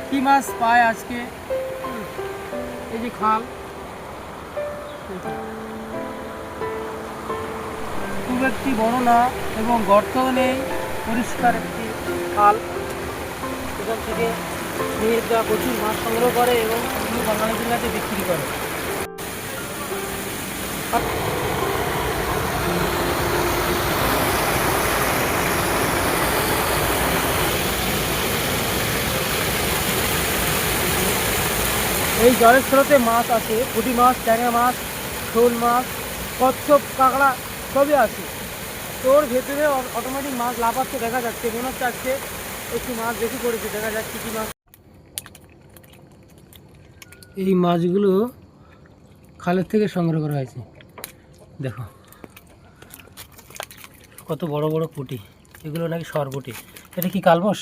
কি মাছ পায় আজকে। এই যে খাল, খুব একটি বড় না এবং গর্তও নেই, পরিষ্কার একটি খাল। এখান থেকে মেয়েরা প্রচুর মাছ সংগ্রহ করে এবং সেগুলো বাঙালিদের কাছে বিক্রি করে। এই জলের স্রোতে মাছ আছে, পুঁটি মাছ, ট্যাংরা মাছ, শোল মাছ, কচ্ছপ, কাঁকড়া সবই আছে। তোর ভেতরে অটোমেটিক মাছ লাফাচ্ছে দেখা যাচ্ছে, মনে হচ্ছে আজকে একটু মাছ বেশি পড়েছে, দেখা যাচ্ছে কি মাছ। এই মাছগুলো খালের থেকে সংগ্রহ করা হয়েছে, দেখো কত বড় বড় পুঁটি, এগুলো নাকি সরপুঁটি। এটা কি কালবোস?